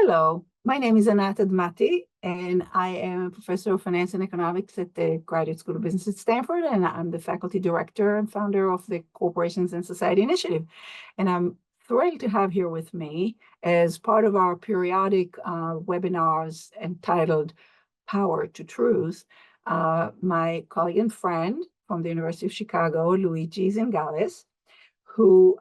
Hello, my name is Anat Admati, and I am a professor of finance and economics at the Graduate School of Business at Stanford, and I'm the faculty director and founder of the Corporations and Society Initiative. And I'm thrilled to have here with me, as part of our periodic webinars entitled Power to Truth, my colleague and friend from the University of Chicago, Luigi Zingales, who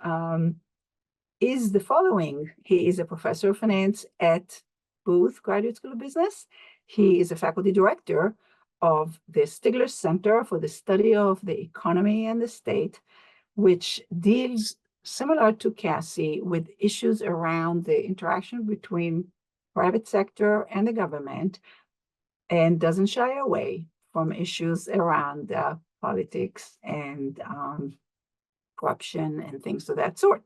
is the following. He is a professor of finance at Booth Graduate School of Business. He is a faculty director of the Stigler Center for the Study of the Economy and the State, which deals, similar to CASI, with issues around the interaction between private sector and the government, and doesn't shy away from issues around politics and corruption and things of that sort.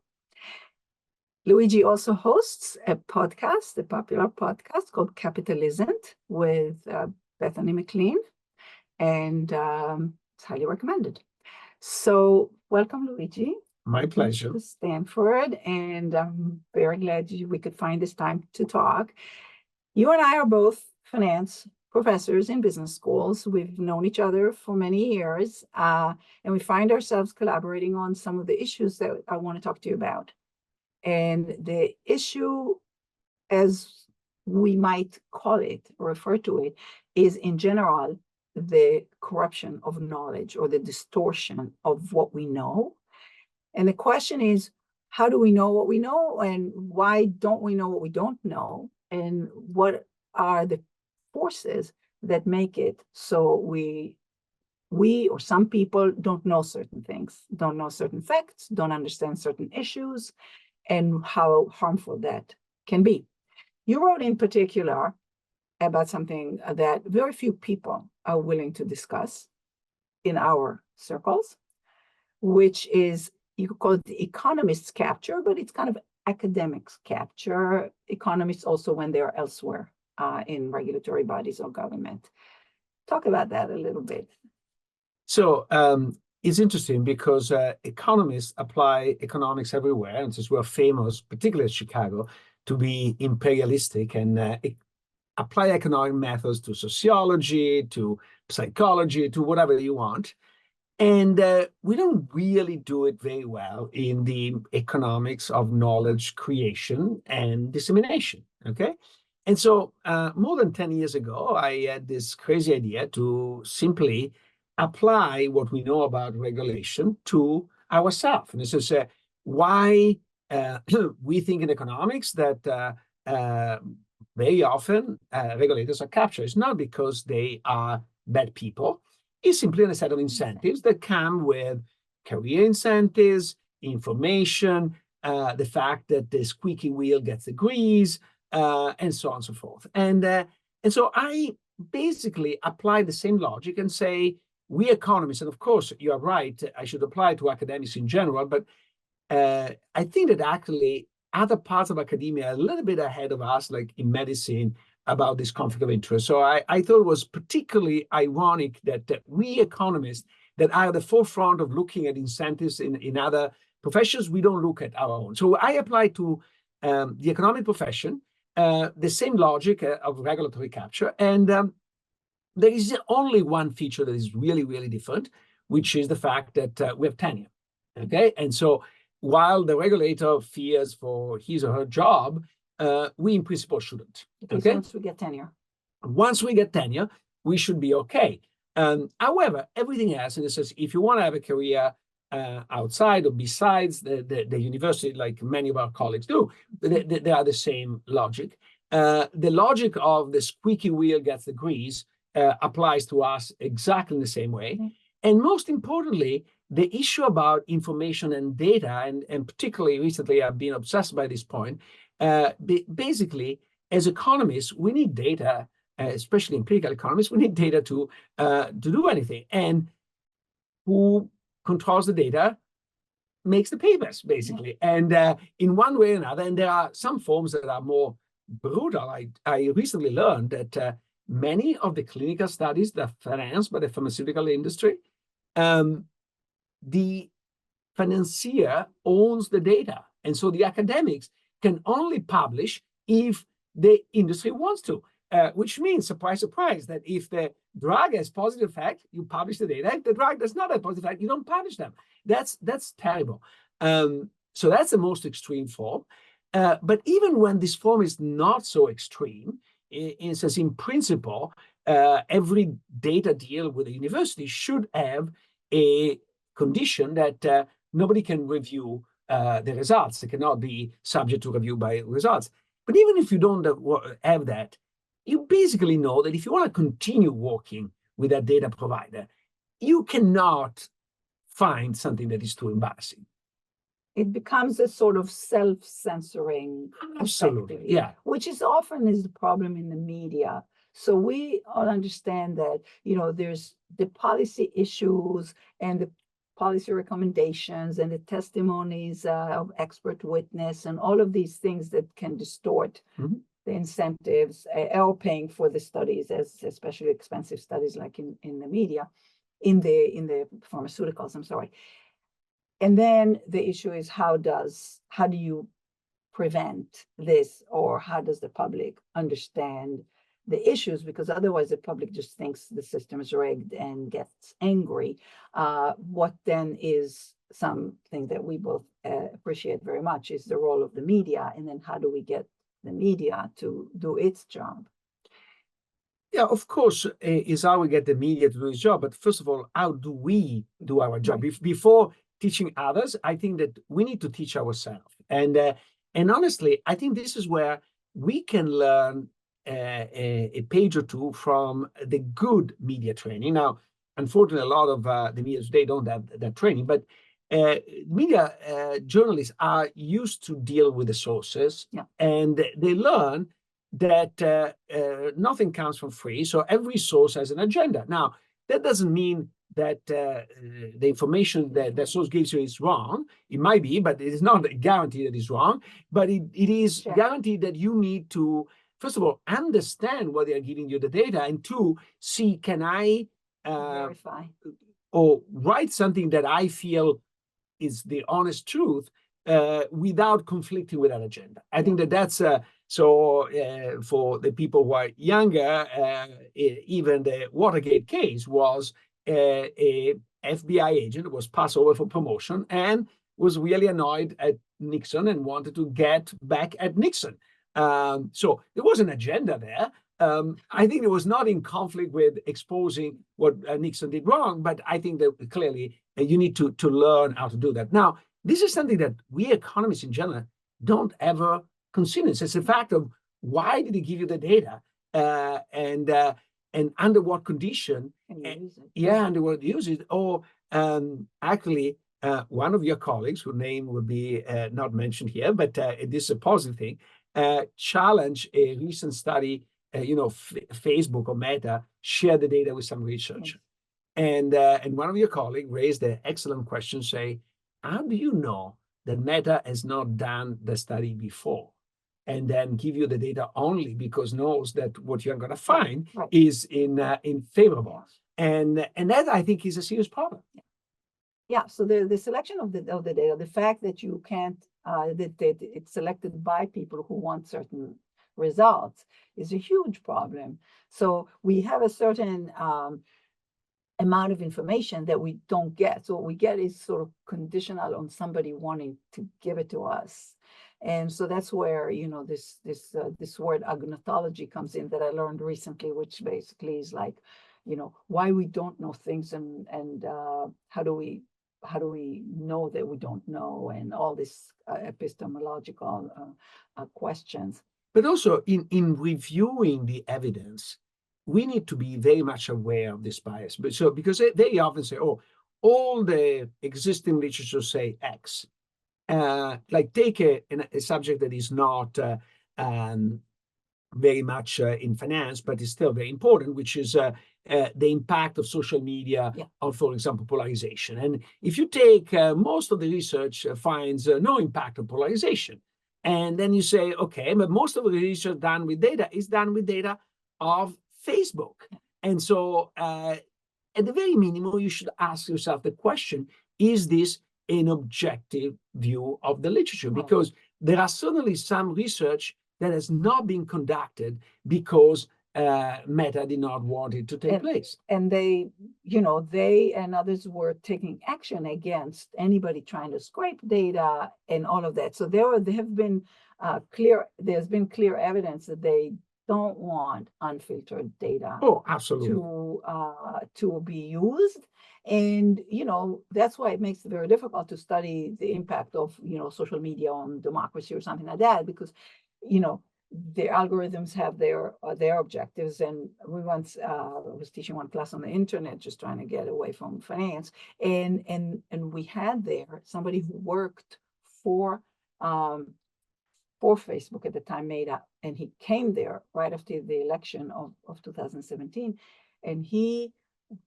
Luigi also hosts a podcast, a popular podcast called Capitalisn't with Bethany McLean, and it's highly recommended. So welcome, Luigi. My pleasure. To Stanford, and I'm very glad we could find this time to talk. You and I are both finance professors in business schools. We've known each other for many years, and we find ourselves collaborating on some of the issues that I want to talk to you about. And the issue, as we might call it or refer to it, is in general the corruption of knowledge or the distortion of what we know. And the question is, how do we know what we know, and why don't we know what we don't know? And what are the forces that make it so we or some people don't know certain things, don't know certain facts, don't understand certain issues, and how harmful that can be. You wrote in particular about something that very few people are willing to discuss in our circles, which is, you could call it the economists' capture, but it's kind of academics' capture. Economists also when they're elsewhere in regulatory bodies or government. Talk about that a little bit. So it's interesting because economists apply economics everywhere, and since we're famous, particularly in Chicago, to be imperialistic and apply economic methods to sociology, to psychology, to whatever you want. And we don't really do it very well in the economics of knowledge creation and dissemination, okay? And so more than 10 years ago, I had this crazy idea to simply apply what we know about regulation to ourselves. And this is why we think in economics that very often regulators are captured. It's not because they are bad people. It's simply a set of incentives that come with career incentives, information, the fact that the squeaky wheel gets the grease, and so on and so forth. And so I basically apply the same logic and say, we economists, and of course, you are right, I should apply to academics in general, but I think that actually other parts of academia are a little bit ahead of us, like in medicine, about this conflict of interest. So I thought it was particularly ironic that we economists that are at the forefront of looking at incentives in other professions, we don't look at our own. So I apply to the economic profession the same logic of regulatory capture. And there is only one feature that is really, really different, which is the fact that we have tenure, okay? And so while the regulator fears for his or her job, we in principle shouldn't, okay? Once we get tenure. Once we get tenure, we should be okay. However, everything else, and it says, if you want to have a career outside or besides the university, like many of our colleagues do, they are the same logic. The logic of the squeaky wheel gets the grease applies to us exactly in the same way. Mm-hmm. And most importantly, the issue about information and data, and particularly recently I've been obsessed by this point, basically, as economists, we need data, especially empirical economists, we need data to do anything. And who controls the data makes the papers, basically. And in one way or another, and there are some forms that are more brutal. I recently learned that many of the clinical studies that are financed by the pharmaceutical industry, the financier owns the data. And so the academics can only publish if the industry wants to, which means, surprise, surprise, that if the drug has positive effect, you publish the data. If the drug does not have positive effect, you don't publish them. That's terrible. So that's the most extreme form. But even when this form is not so extreme, in principle, every data deal with a university should have a condition that nobody can review the results. They cannot be subject to review by results. But even if you don't have that, you basically know that if you want to continue working with that data provider, you cannot find something that is too embarrassing. It becomes a sort of self-censoring, absolutely, yeah, which is often is the problem in the media. So we all understand that, there's the policy issues and the policy recommendations and the testimonies of expert witness and all of these things that can distort the incentives or paying for the studies, as especially expensive studies like in the media, in the pharmaceuticals, I'm sorry. And then the issue is how do you prevent this, or how does the public understand the issues? Because otherwise the public just thinks the system is rigged and gets angry. What then is something that we both appreciate very much is the role of the media, and then how do we get the media to do its job? Yeah, of course, is how we get the media to do its job. But first of all, how do we do our job? Right. Before teaching others, I think that we need to teach ourselves. And honestly, I think this is where we can learn a page or two from the good media training. Now, unfortunately, a lot of the media today don't have that training, but media journalists are used to deal with the sources, and they learn that nothing comes for free. So every source has an agenda. Now, that doesn't mean that the information that the source gives you is wrong. It might be, but it is not a guarantee that it's wrong. But it is guaranteed that you need to, first of all, understand what they are giving you the data, and two, see, can I verify or write something that I feel is the honest truth without conflicting with that agenda. I think that that's for the people who are younger, even the Watergate case was a FBI agent who was passed over for promotion and was really annoyed at Nixon and wanted to get back at Nixon. So there was an agenda there. I think it was not in conflict with exposing what Nixon did wrong, but I think that clearly you need to learn how to do that. Now, this is something that we economists in general don't ever consider. It's a fact of why did he give you the data and under what condition? Under what use it. Or actually, one of your colleagues, whose name will be not mentioned here, but this is a positive thing, challenged a recent study. Facebook or Meta shared the data with some research. And one of your colleagues raised the excellent question, say, how do you know that Meta has not done the study before? And then give you the data only because knows that what you're going to find is in favorable. And that, I think, is a serious problem. Yeah, so the selection of the data, the fact that you can't, that it's selected by people who want certain results is a huge problem. So we have a certain amount of information that we don't get. So what we get is sort of conditional on somebody wanting to give it to us. And so that's where, this word agnotology comes in that I learned recently, which basically is like, why we don't know things and how do we know that we don't know, and all these epistemological questions. But also in reviewing the evidence, we need to be very much aware of this bias. But because they often say, oh, all the existing literature say X. Like take a subject that is not very much in finance, but is still very important, which is the impact of social media on, for example, polarization. And if you take most of the research finds no impact on polarization. And then you say, okay, but most of the research done with data is done with data of Facebook. And so at the very minimum, you should ask yourself the question, is this an objective view of the literature? Because there are certainly some research that has not been conducted because Meta did not want it to take place. And they, they and others were taking action against anybody trying to scrape data and all of that. So there's been clear evidence that they don't want unfiltered data absolutely. to be used. And, that's why it makes it very difficult to study the impact of, social media on democracy or something like that, because, the algorithms have their objectives. And we once was teaching one class on the internet, just trying to get away from finance. And we had there somebody who worked for Facebook at the time, Meta, and he came there right after the election of 2017. And his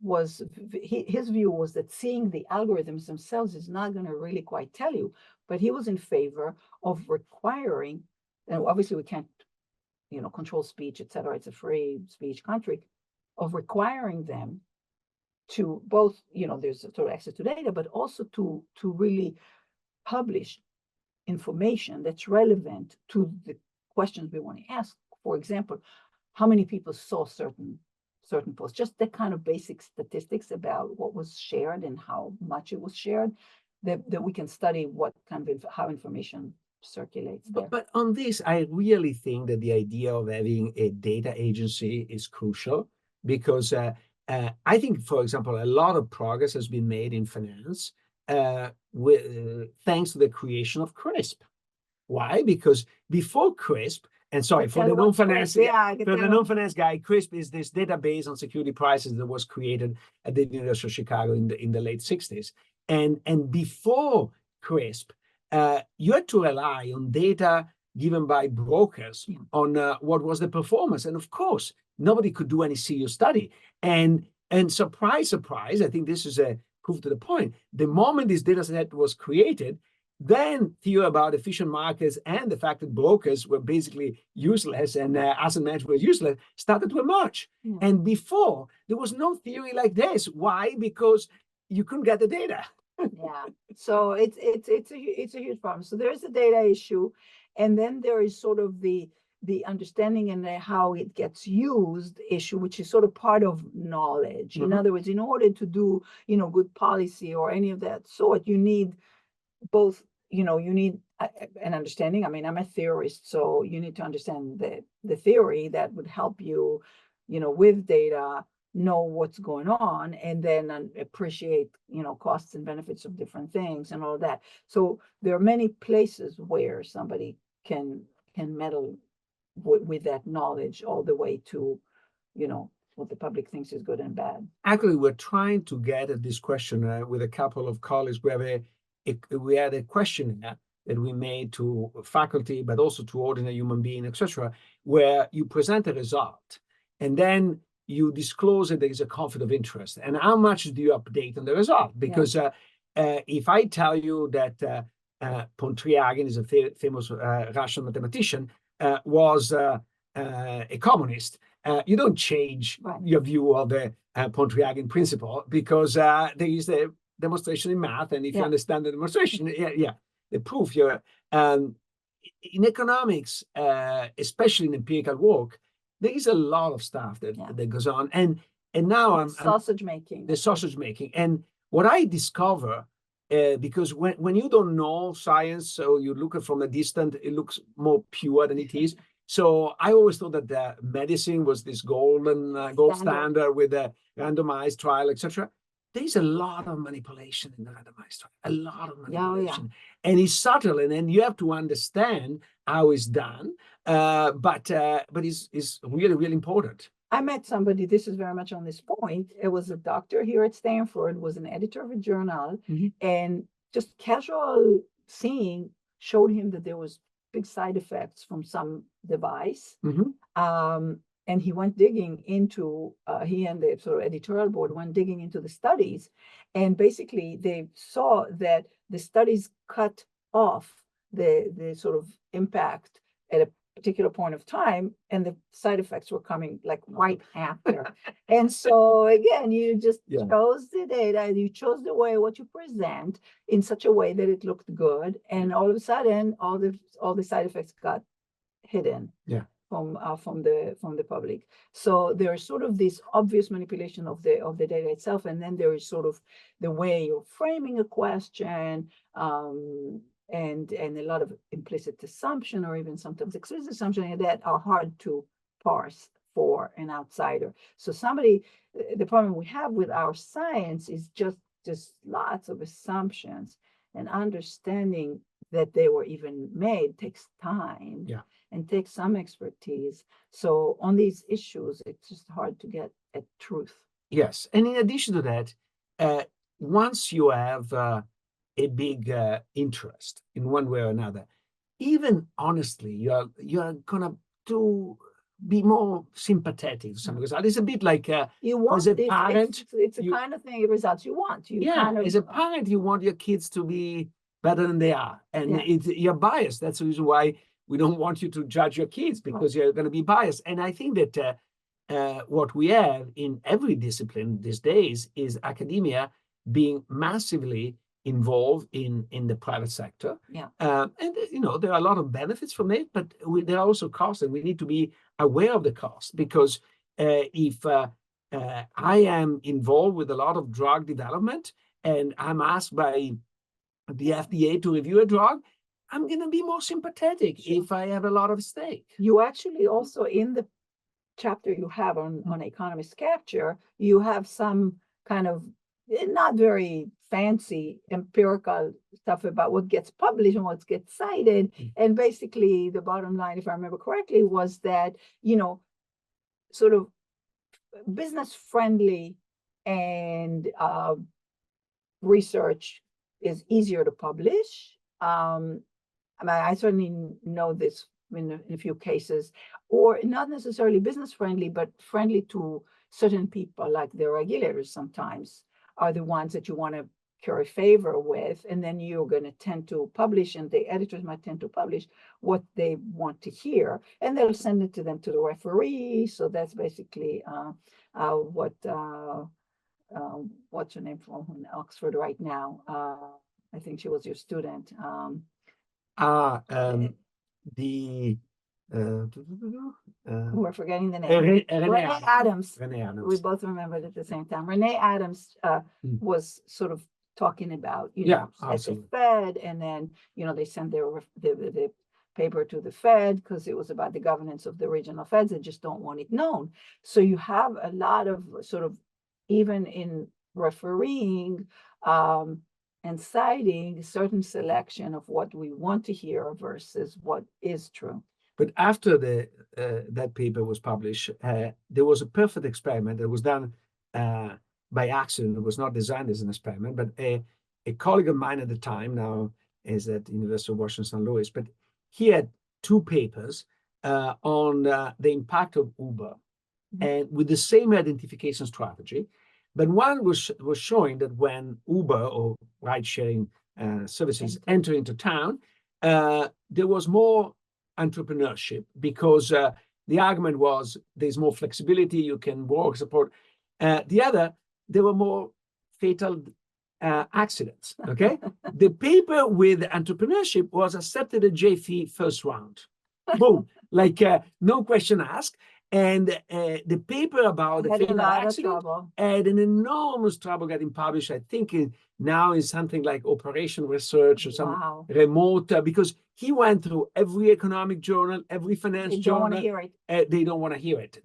view was that seeing the algorithms themselves is not going to really quite tell you, but he was in favor of requiring, and obviously we can't, control speech, et cetera. It's a free speech country, of requiring them to both, there's sort of access to data, but also to really publish information that's relevant to the questions we want to ask. For example, how many people saw certain posts, just that kind of basic statistics about what was shared and how much it was shared, that we can study what kind of how information circulates there. But on this, I really think that the idea of having a data agency is crucial, because I think, for example, a lot of progress has been made in finance thanks to the creation of CRISP. Why? Because before CRISP, and sorry, for the non-finance guy, CRISP is this database on security prices that was created at the University of Chicago in the late 60s. And before CRISP, you had to rely on data given by brokers on what was the performance. And of course, nobody could do any serious study. And surprise, surprise, I think this is a proof to the point. The moment this data set was created, then theory about efficient markets and the fact that brokers were basically useless and asset management was useless started to emerge. Yeah. And before, there was no theory like this. Why? Because you couldn't get the data. Yeah. So it's a huge problem. So there's the data issue, and then there is sort of the understanding and how it gets used issue, which is sort of part of knowledge. Mm-hmm. In other words, in order to do, good policy or any of that sort, you need both, you need an understanding. I mean, I'm a theorist, so you need to understand the theory that would help you, with data, know what's going on, and then appreciate, costs and benefits of different things and all that. So there are many places where somebody can meddle with that knowledge, all the way to, what the public thinks is good and bad. Actually, we're trying to get at this question with a couple of colleagues. We had a questionnaire that we made to faculty, but also to ordinary human beings, etc., where you present a result, and then you disclose that there is a conflict of interest, and how much do you update on the result? Because if I tell you that Pontryagin is a famous Russian mathematician, was a communist, you don't change your view of the Pontryagin principle, because there is a demonstration in math, and if you understand the demonstration, the proof you're in economics, especially in empirical work, there is a lot of stuff that goes on, and now the sausage making. And what I discover, because when you don't know science, so you look at from a distance, it looks more pure than it is. So I always thought that medicine was this gold standard with a randomized trial, etc. There's a lot of manipulation in the randomized trial, a lot of manipulation, and it's subtle, and then you have to understand how it's done. But it's really, really important. I met somebody, this is very much on this point. It was a doctor here at Stanford, was an editor of a journal, and just casual seeing showed him that there was big side effects from some device. And he went digging into, he and the sort of editorial board went digging into the studies. And basically they saw that the studies cut off the sort of impact at a particular point of time, and the side effects were coming like right after. And so again, you just chose the data, you chose the way what you present in such a way that it looked good, and all of a sudden all the side effects got hidden Yeah. from the public. So there is sort of this obvious manipulation of the data itself, and then there is sort of the way you're framing a question, and a lot of implicit assumption or even sometimes explicit assumption that are hard to parse for an outsider. So the problem we have with our science is just lots of assumptions, and understanding that they were even made takes time. Yeah. And takes some expertise. So on these issues, it's just hard to get at truth. Yes, and in addition to that, once you have a big interest in one way or another, even honestly, you're gonna to be more sympathetic to some result. It's a bit like You want as a parent, it's the kind of thing results you want. As a parent, you want your kids to be better than they are, and you're biased. That's the reason why we don't want you to judge your kids, because you're going to be biased. And I think that what we have in every discipline these days is academia being massively involved in the private sector. Yeah. And there are a lot of benefits from it, but there are also costs, and we need to be aware of the cost, because if I am involved with a lot of drug development and I'm asked by the FDA to review a drug, I'm going to be more sympathetic if I have a lot of stake. You actually also, in the chapter you have on economist capture, you have some kind of not very fancy empirical stuff about what gets published and what gets cited. And basically the bottom line, if I remember correctly, was that, sort of business friendly and research is easier to publish. I certainly know this in a few cases, or not necessarily business friendly, but friendly to certain people, like the regulators sometimes are the ones that you want to curry favor with, and then you're going to tend to publish, and the editors might tend to publish what they want to hear, and they'll send it to them to the referee. So that's basically what's her name from Oxford right now? I think she was your student. We're forgetting the name. Renee Adams. Renee Adams. We both remembered at the same time. Renee Adams was sort of talking about, at the Fed, and then, they sent the paper to the Fed because it was about the governance of the regional Feds. They just don't want it known. So you have a lot of sort of, even in refereeing, and citing a certain selection of what we want to hear versus what is true. But after that paper was published, there was a perfect experiment that was done by accident. It was not designed as an experiment, but a colleague of mine at the time, now is at the University of Washington, St. Louis, but he had two papers on the impact of Uber, and with the same identification strategy. But one was showing that when Uber or ride-sharing services enter into town, there was more entrepreneurship, because the argument was there's more flexibility, you can work, support. The other, there were more fatal accidents, okay? The paper with entrepreneurship was accepted at JFE first round. Boom, like no question asked. And the paper about the fatal accident had an enormous trouble getting published. I think now is something like Operation Research or some remote, because he went through every economic journal, every finance journal. They don't want to hear it. They don't want to hear it.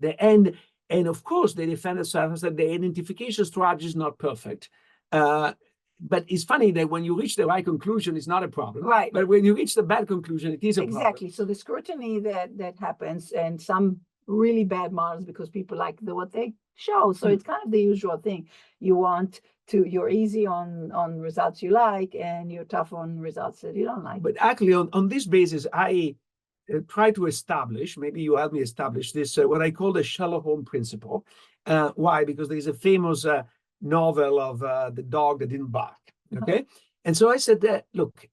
And of course, they defend themselves that the identification strategy is not perfect. But it's funny that when you reach the right conclusion, it's not a problem. Right. But when you reach the bad conclusion, it is a problem. Exactly. So the scrutiny that happens, and some really bad models because people like what they show. So it's kind of the usual thing. You're easy on results you like, and you're tough on results that you don't like. But actually, on this basis, I try to establish, maybe you help me establish this, what I call the Sherlock Holmes principle. Why? Because there's a famous novel of the dog that didn't bark. Okay. And so I said that, look,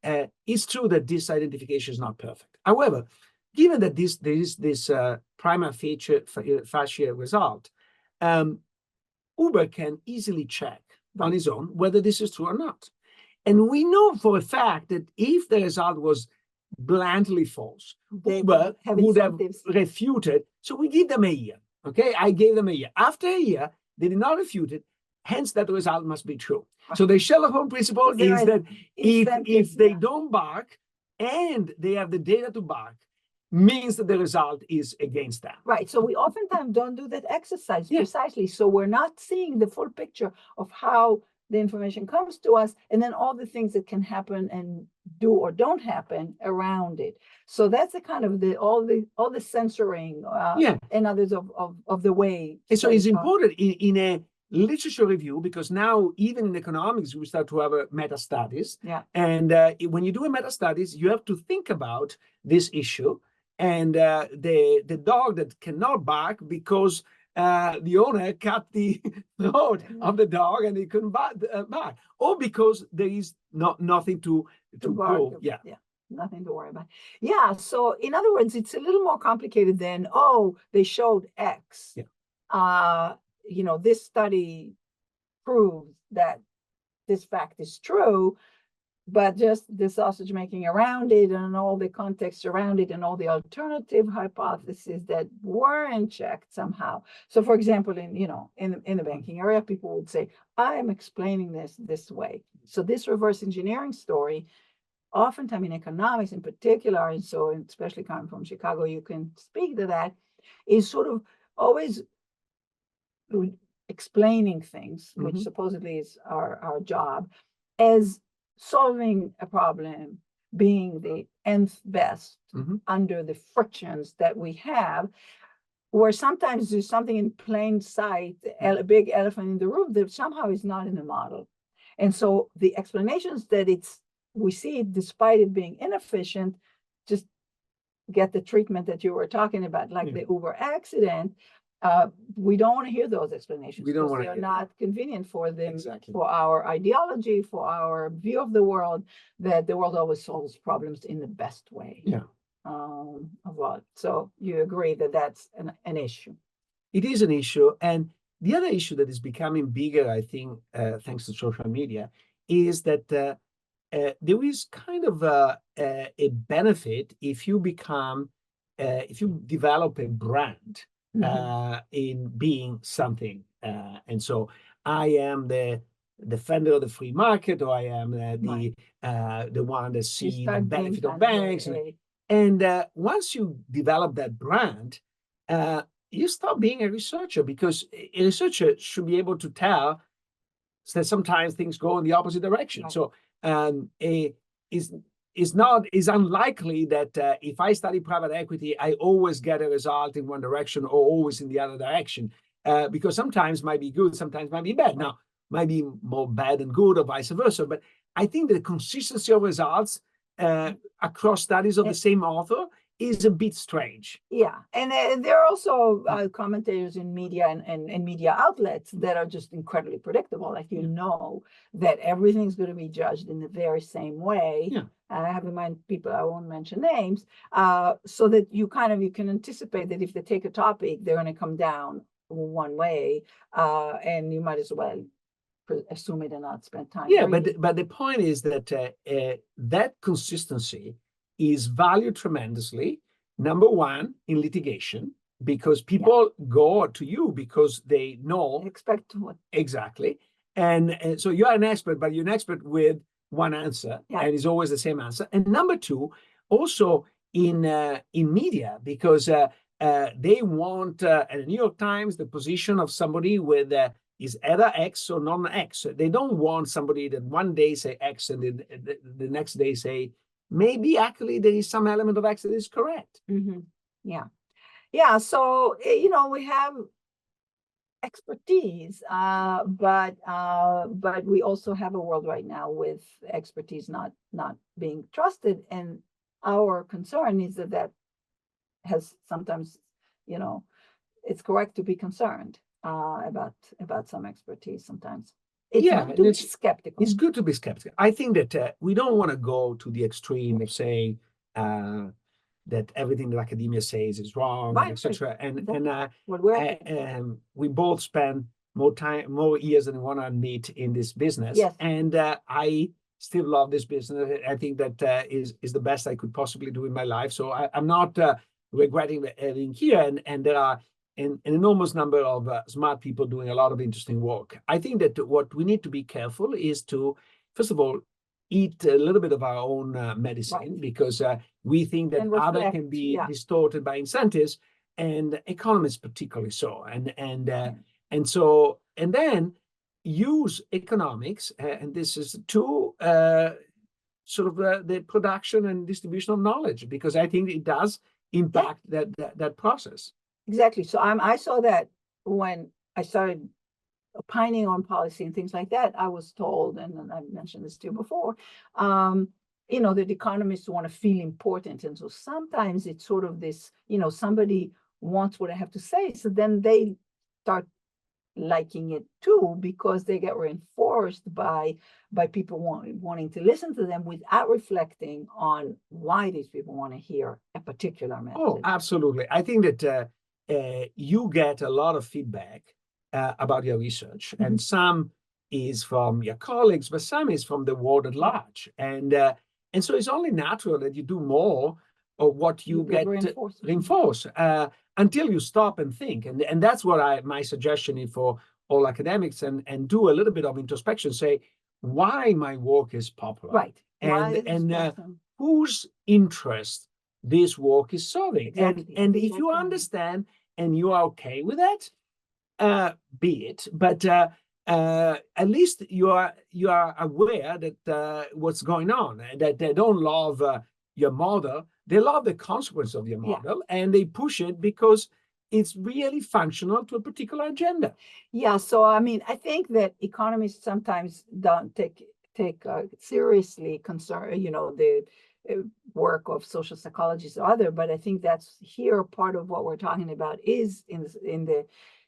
it's true that this identification is not perfect. However, given that there is this prima facie result, Uber can easily check on his own whether this is true or not. And we know for a fact that if the result was bluntly false. They Uber have would have incentives. refuted. So we give them a year. Okay, I gave them a year. After a year, they did not refute it. Hence, that result must be true. So the Sherlock Holmes principle There is is that if incentives, they yeah. don't bark and they have the data to bark, means that the result is against them. Right. So we oftentimes don't do that exercise Yeah. precisely. So we're not seeing the full picture of how the information comes to us, and then all the things that can happen and do or don't happen around it. So that's the kind of all the censoring Yeah. and others of the way. And so it's studies are. important in a literature review, because now even in economics we start to have a meta studies. Yeah. And when you do a meta studies, you have to think about this issue. And the dog that cannot bark because the owner cut the throat of the dog and he couldn't bark, or because there is nothing to prove. Yeah. Nothing to worry about. Yeah. So in other words, it's a little more complicated than, oh, they showed X. Yeah. This study proves that this fact is true, but just the sausage making around it and all the context around it and all the alternative hypotheses that weren't checked somehow. So for example, in the banking area, people would say, I'm explaining this way. So this reverse engineering story, oftentimes in economics in particular, and so especially coming from Chicago, you can speak to that, is sort of always explaining things, which supposedly is our job, as solving a problem, being the nth best under the frictions that we have, where sometimes there's something in plain sight, a big elephant in the room that somehow is not in the model. And so the explanations that we see it, despite it being inefficient, just get the treatment that you were talking about, like the Uber accident. We don't want to hear those explanations We don't because want to they're hear not convenient for them, Exactly. for our ideology, for our view of the world, that the world always solves problems in the best way. Yeah. So you agree that that's an issue. It is an issue. And the other issue that is becoming bigger, I think, thanks to social media, is that there is kind of a benefit if you develop a brand in being something. And so I am the defender of the free market, or I am the one that sees the benefit of banks. And once you develop that brand, you stop being a researcher, because a researcher should be able to tell that sometimes things go in the opposite direction. Right. So it's unlikely that if I study private equity, I always get a result in one direction or always in the other direction, because sometimes might be good, sometimes might be bad. Now, might be more bad than good or vice versa. But I think the consistency of results across studies of the same author is a bit strange. Yeah. And there are also commentators in media and media outlets that are just incredibly predictable. Like, that everything's going to be judged in the very same way. Yeah. And I have in mind people, I won't mention names, so that you can anticipate that if they take a topic, they're going to come down one way, and you might as well assume it and not spend time. Yeah, but the point is that that consistency is valued tremendously. Number one, in litigation, because people go to you because they know. Expect what? Exactly. And so you're an expert, but you're an expert with one answer, and it's always the same answer. And number two, also in media, because they want at the New York Times the position of somebody with is either X or non-X. They don't want somebody that one day say X and the next day say, maybe actually there is some element of X that is correct. Yeah. So, we have expertise, but we also have a world right now with expertise not being trusted. And our concern is that has sometimes, it's correct to be concerned about some expertise sometimes. It's good to be skeptical. It's good to be skeptical. I think that we don't want to go to the extreme of saying that everything that academia says is wrong, etc. And we both spend more years than we want to admit in this business. Yes. And I still love this business. I think that is the best I could possibly do in my life. So I'm not regretting having here. And there are an enormous number of smart people doing a lot of interesting work. I think that what we need to be careful is to, first of all, eat a little bit of our own medicine, because we think that other can be distorted by incentives, and economists particularly so. And then use economics, and this is to sort of the production and distribution of knowledge, because I think it does impact that process. Exactly. So I saw that when I started opining on policy and things like that. I was told, and I mentioned this to you before, that economists want to feel important. And so sometimes it's sort of this, somebody wants what I have to say. So then they start liking it too, because they get reinforced by people wanting to listen to them without reflecting on why these people want to hear a particular message. Oh, absolutely. I think that you get a lot of feedback about your research, and some is from your colleagues, but some is from the world at large. And so it's only natural that you do more of what you get reinforced until you stop and think. And that's what my suggestion is for all academics, and do a little bit of introspection, say why my work is popular, right? And whose interest this work is serving. Exactly. And if you understand and you are okay with that, be it. But at least you are aware that what's going on, that they don't love your model. They love the consequence of your model, and they push it because it's really functional to a particular agenda. Yeah. So I mean, I think that economists sometimes don't take seriously the work of social psychologists or other, but I think that's here part of what we're talking about is in the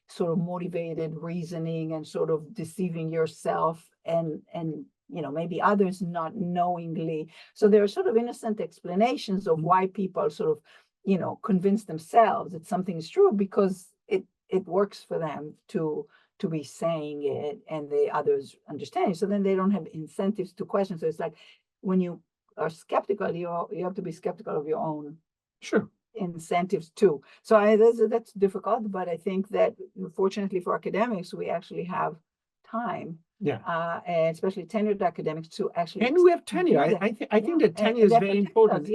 sort of motivated reasoning and sort of deceiving yourself and maybe others not knowingly. So there are sort of innocent explanations of why people sort of convince themselves that something is true, because it works for them to be saying it, and the others understand it. So then they don't have incentives to question. So it's like when you are skeptical, you have to be skeptical of your own incentives too. So that's difficult, but I think that fortunately for academics, we actually have time. And especially tenured academics to actually. And we have tenure. I think that tenure is very important.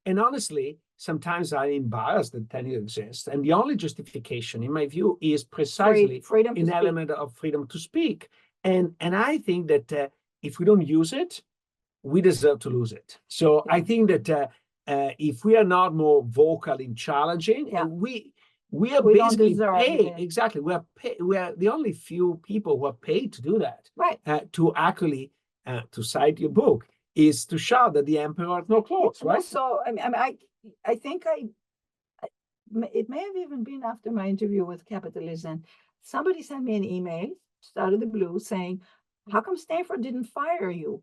And honestly, sometimes I'm embarrassed that tenure exists. And the only justification, in my view, is precisely an element of freedom to speak. And I think that if we don't use it, we deserve to lose it. So I think that if we are not more vocal in challenging, we are basically paid. Exactly. We are the only few people who are paid to do that. Right. To actually, to cite your book, is to shout that the emperor has no clothes, right? So I think it may have even been after my interview with Capitalism. Somebody sent me an email out of the blue saying, "How come Stanford didn't fire you?"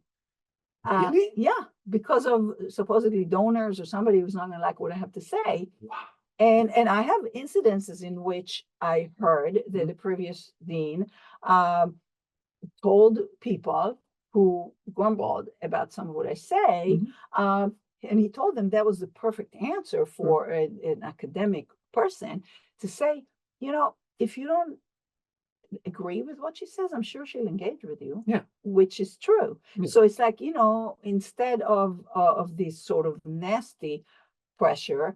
Really? Yeah, because of supposedly donors or somebody who's not going to like what I have to say. Wow. And I have incidences in which I heard that the previous dean told people who grumbled about some of what I say, and he told them that was the perfect answer for an academic person to say, if you don't agree with what she says, I'm sure she'll engage with you. Yeah, which is true. Yeah. So it's like, instead of this sort of nasty pressure,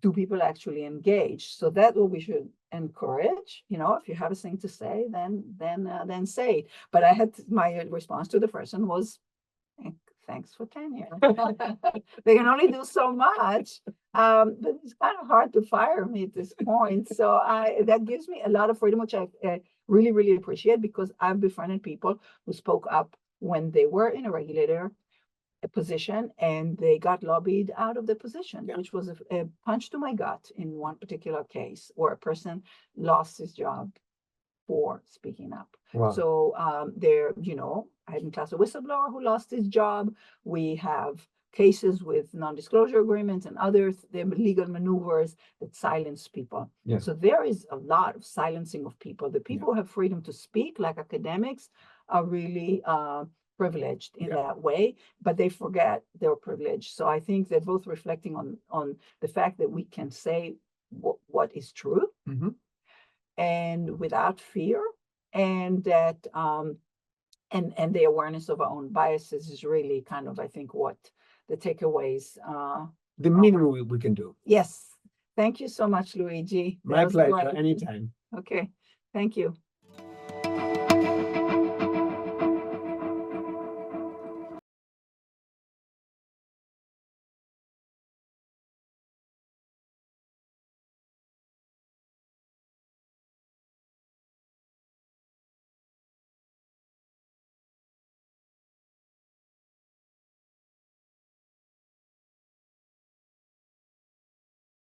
do people actually engage? So that's what we should encourage. If you have a thing to say, then say it. But my response to the person was, thanks for tenure. They can only do so much, but it's kind of hard to fire me at this point. So that gives me a lot of freedom, which I really, really appreciate, because I've befriended people who spoke up when they were in a regulator position and they got lobbied out of the position, which was a punch to my gut in one particular case where a person lost his job for speaking up. Wow. So I had in class a whistleblower who lost his job. We have cases with non-disclosure agreements and other legal maneuvers that silence people. Yeah. So there is a lot of silencing of people. The people who have freedom to speak, like academics, are really privileged in Yeah. that way, but they forget they're privileged. So I think they're both reflecting on the fact that we can say what is true Mm-hmm. and without fear, and that and the awareness of our own biases is really kind of, I think, what the takeaways The minimum we can do. Yes. Thank you so much, Luigi. That My was pleasure. great. Anytime. Okay. Thank you.